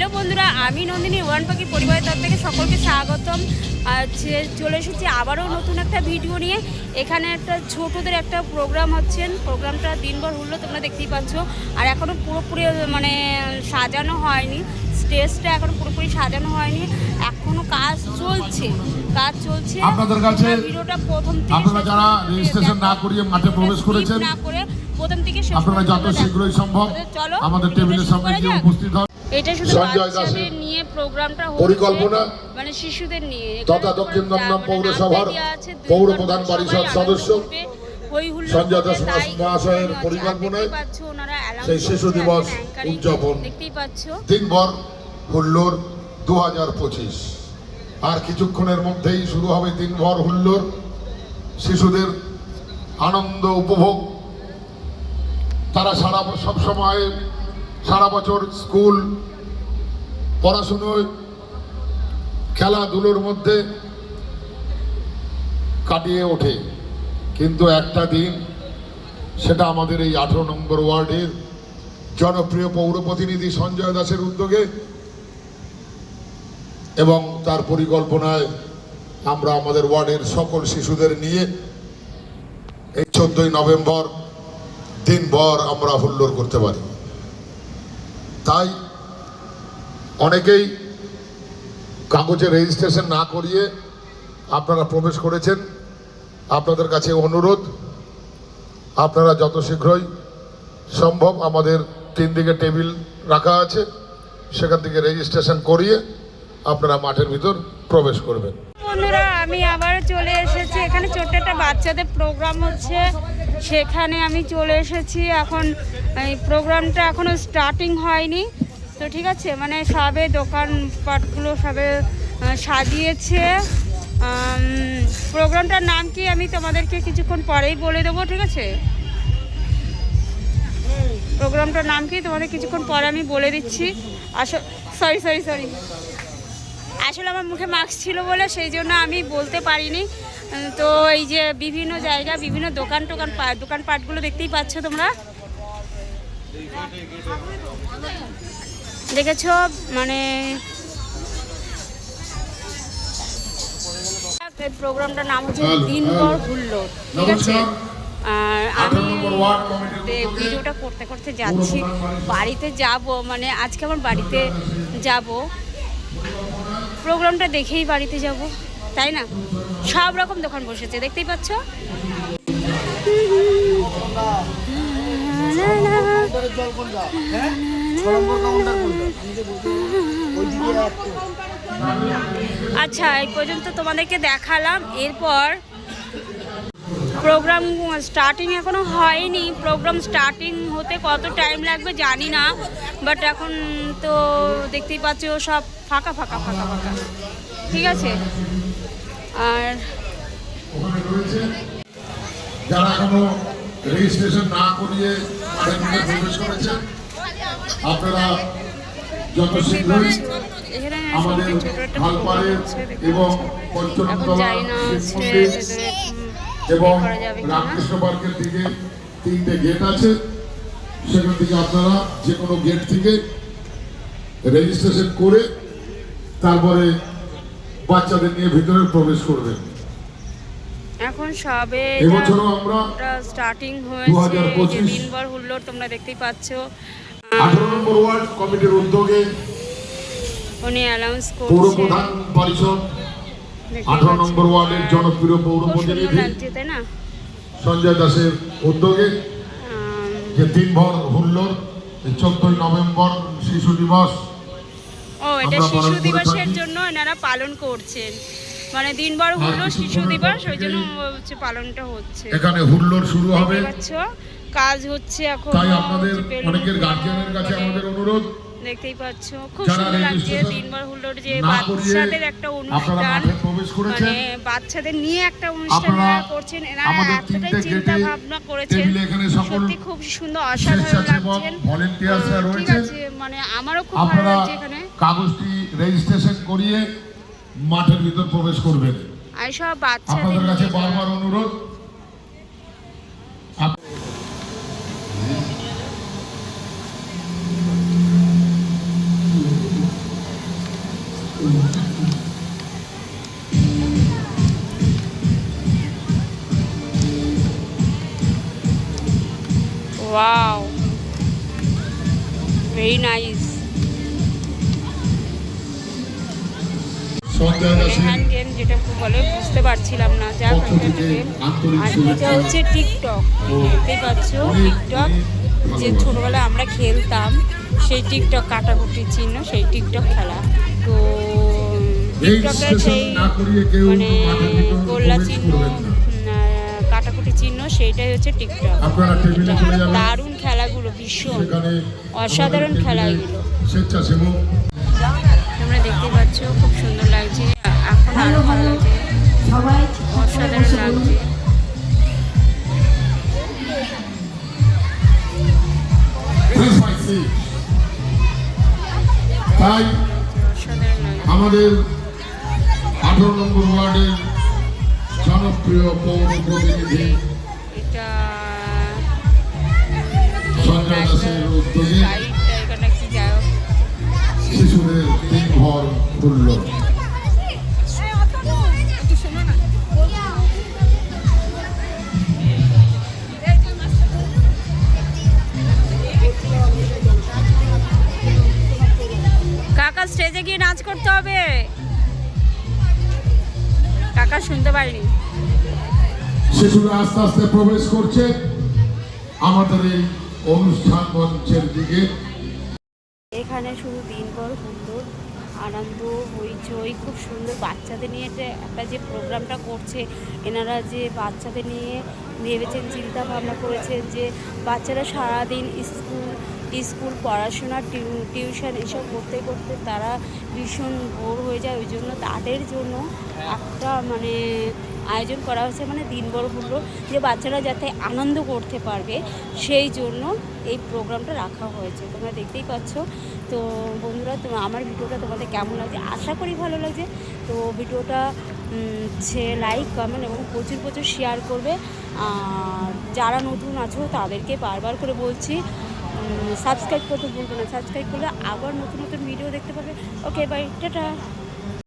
Hello বন্ধুরা, আমি Nandini one পাখি পরিবারের তরফ থেকে সকলকে স্বাগতম। চলে এসেছি আবারও নতুন একটা ভিডিও নিয়ে। এখানে একটা ছোটদের একটা প্রোগ্রাম হচ্ছে, প্রোগ্রামটা দিনভর হলো তোমরা দেখতেই পাচ্ছ। আর এখনও পুরোপুরি মানে সাজানো হয়নি, স্টেজটা এখনো পুরোপুরি সাজানো হয়নি, এখনো কাজ চলছে। আপনাদের কাছে ভিডিওটা প্রথম থেকে আপনারা যারা রেজিস্ট্রেশন না করিয়ে মাঠে প্রবেশ করেছেন, না করে প্রথম থেকে আপনারা যত শীঘ্রই সম্ভব আমাদের টেবিলের সামনে গিয়ে উপস্থিত হন। এটা শুধু বাচ্চাদের নিয়ে প্রোগ্রামটা হচ্ছে, পরিকল্পনা মানে শিশুদের নিয়ে তথা দক্ষিণ দমদম পৌরসভার পৌর প্রধান পরিষদ সদস্য সঞ্জয় দাস মহাশয়ের পরিকল্পনায় সেই শিশু দিবস উদযাপন দিনভর হুল্লোড় 2025। আর কিছুক্ষণের মধ্যেই শুরু হবে দিনভর হুল্লোড়, শিশুদের আনন্দ উপভোগ। তারা সবসময় সারা বছর স্কুল পড়াশুনোয় খেলাধুলোর মধ্যে কাটিয়ে ওঠে, কিন্তু একটা দিন সেটা আমাদের এই 18 নম্বর ওয়ার্ডের জনপ্রিয় পৌর প্রতিনিধি সঞ্জয় দাসের উদ্যোগে এবং তার পরিকল্পনায় আমরা আমাদের ওয়ার্ডের সকল শিশুদের নিয়ে এই 14ই নভেম্বর দিনভর আমরা হুল্লোড় করতে পারি। তাই অনেকেই কাগজে রেজিস্ট্রেশন না করিয়ে আপনারা প্রবেশ করেছেন। আপনাদের কাছে অনুরোধ, আপনারা যত শীঘ্রই সম্ভব আমাদের 3 দিকে টেবিল রাখা আছে, সেখান থেকে রেজিস্ট্রেশন করিয়ে আপনারা মাঠের ভিতর প্রবেশ করবেন। বন্ধুরা, আমি আবার চলে এসেছি, এখানে ছোট্ট একটা বাচ্চাদের প্রোগ্রাম হচ্ছে, সেখানে আমি চলে এসেছি। এখন এই প্রোগ্রামটা এখনো স্টার্টিং হয়নি, তো ঠিক আছে, মানে সবে দোকানপাটগুলো সবে সাজিয়েছে। প্রোগ্রামটার নাম কি আমি তোমাদেরকে কিছুক্ষণ পরেই বলে দেবো, ঠিক আছে? প্রোগ্রামটার নাম কি তোমাদের কিছুক্ষণ পরে আমি বলে দিচ্ছি। সরি আসলে আমার মুখে মাস্ক ছিল বলে সেই জন্য আমি বলতে পারিনি। তো এই যে বিভিন্ন জায়গা, বিভিন্ন দোকানপাটগুলো দেখতেই পাচ্ছ তোমরা, দেখেছো? মানে প্রোগ্রামটার নাম হচ্ছে দিনভর হুল্লোড়, ঠিক আছে? আর আমি ভিডিওটা করতে যাচ্ছি, বাড়িতে যাব, মানে আজকে আমার বাড়িতে যাব, প্রোগ্রামটা দেখেই বাড়িতে যাব, তাই না? সব রকম দোকান বসেছে, দেখতেই পাচ্ছ। আচ্ছা, এই পর্যন্ত তোমাদেরকে দেখালাম। এরপর প্রোগ্রাম স্টার্টিং এখনো হয়নি, প্রোগ্রাম স্টার্টিং হতে কত টাইম লাগবে জানি না, বাট এখন তো দেখতেই পাচ্ছ সব ফাঁকা, ঠিক আছে? আর যারা এখনো রেজিস্ট্রেশন না করিয়ে প্রবেশ করেছেন, আপনারা যত শীঘ্রই আমাদের হালপাড়ের এবং পঞ্চরত্তলা এবং রামকৃষ্ণ পার্কের দিকে 3টে গেট আছে, সেখান থেকে আপনারা যে কোনো গেট থেকে রেজিস্ট্রেশন করে তারপরে বাচ্চাদের নিয়ে ভিতরে প্রবেশ করবেন। এখন সবে এবছরও আমরা স্টার্টিং হয়েছে, দিনভর হুল্লোড় তোমরা দেখতেই পাচ্ছ। 18 নম্বর ওয়ার্ড কমিটির উদ্যোগে উনি অ্যানাউন্স করছেন, পৌর প্রধান পরিষদ 18 নম্বর ওয়ার্ডের জনপ্রিয় পৌর প্রতিনিধি সঞ্জয় দাসের উদ্যোগে যে দিনভর হুল্লোড় 14ই নভেম্বর শিশু দিবস। এটা শিশু দিবসের জন্য এনারা পালন করছেন, মানে দিনভর হুল্লোড় শিশু দিবস, ওই জন্য পালনটা হচ্ছে। এখানে হুল্লোড় শুরু হবে, কাজ হচ্ছে এখন। তাই আপনাদের অনেকের গার্জিয়ানের কাছে আমাদের অনুরোধ, দেখতেই পাচ্ছ খুব সুন্দর লাগছে দিনভর হুল্লোড়, যে বাচ্চাদের একটা অনুষ্ঠান, মানে বাচ্চাদের নিয়ে একটা অনুষ্ঠান করছেন এনারা, এতটাই চিন্তা ভাবনা করেছেন, সত্যি খুব সুন্দর, অসাধারণ লাগছেন। ঠিক আছে, মানে আমারও খুব ভালো লাগছে। এখানে কাগজটি রেজিস্ট্রেশন করিয়ে মাঠের ভিতর প্রবেশ করবেন। আর সব বাচ্চাদের আপনাদের কাছে বারবার অনুরোধ, ভেরি নাইস। সঞ্জয় দাসের হ্যান্ড গেম যেটা বলে বুঝতে পারছিলাম না, যা পক্ষ থেকে আন্তরিক আর এটা শুভেচ্ছা হচ্ছে টিকটক, দেখতেই পাচ্ছ টিকটক যে ছোটবেলায় আমরা খেলতাম, সেই টিকটক কাটাকুটির চিহ্ন, সেই টিকটক খেলা। তো টিকটকের সেই মানে গোল্লা চিহ্ন, কাটাকুটি চিহ্ন, সেইটাই হচ্ছে টিকটক। আপনারা টেবিলে চলে যাবেন। দারুণ খেলাগুলো, ভীষণ সেখানে অসাধারণ খেলা এগুলো। স্বেচ্ছাসেবক তোমরা দেখতে পাচ্ছ, খুব সুন্দর লাগছে, এখন আরো ভালো লাগছে, অসাধারণ লাগছে। তাই অসাধারণ লাগছে। আমাদের 18 নম্বর ওয়ার্ডের জনপ্রিয় পৌর প্রতিনিধি এটা সঞ্জয় দাসের উদ্যোগে লাইটটা এখানে কি যায় হোক। শিশুদের দিনভর তুল্য। কাকা স্টেজে গিয়ে নাচ করতে হবে, কাকা শুনতে পারিনি। শিশুরা আস্তে আস্তে প্রবেশ করছে আমাদের এই অনুষ্ঠান মঞ্চের দিকে। এখানে শুধু দিনভর সুন্দর আনন্দ, হইচই, খুব সুন্দর বাচ্চাদের নিয়ে একটা যে প্রোগ্রামটা করছে এনারা, যে বাচ্চাদের নিয়ে ভেবেছেন, চিন্তা ভাবনা করেছেন যে বাচ্চারা সারাদিন স্কুল পড়াশোনা, টিউশন এসব করতে করতে তারা ভীষণ বোর হয়ে যায়, ওই জন্য তাদের জন্য একটা মানে আয়োজন করা হয়েছে, মানে দিনভর হলো যে বাচ্চারা যাতে আনন্দ করতে পারবে, সেই জন্য এই প্রোগ্রামটা রাখা হয়েছে। তোমরা দেখতেই পাচ্ছ। তো বন্ধুরা, আমার ভিডিওটা তোমাদের কেমন লাগছে, আশা করি ভালো লাগছে। তো ভিডিওটা লাইক, কমেন্ট এবং প্রচুর প্রচুর শেয়ার করবে। আর যারা নতুন আছো তাদেরকে বারবার করে বলছি সাবস্ক্রাইব করতে ভুলবে না, সাবস্ক্রাইব করলে আবার নতুন নতুন ভিডিও দেখতে পাবে। Okay bye, tata.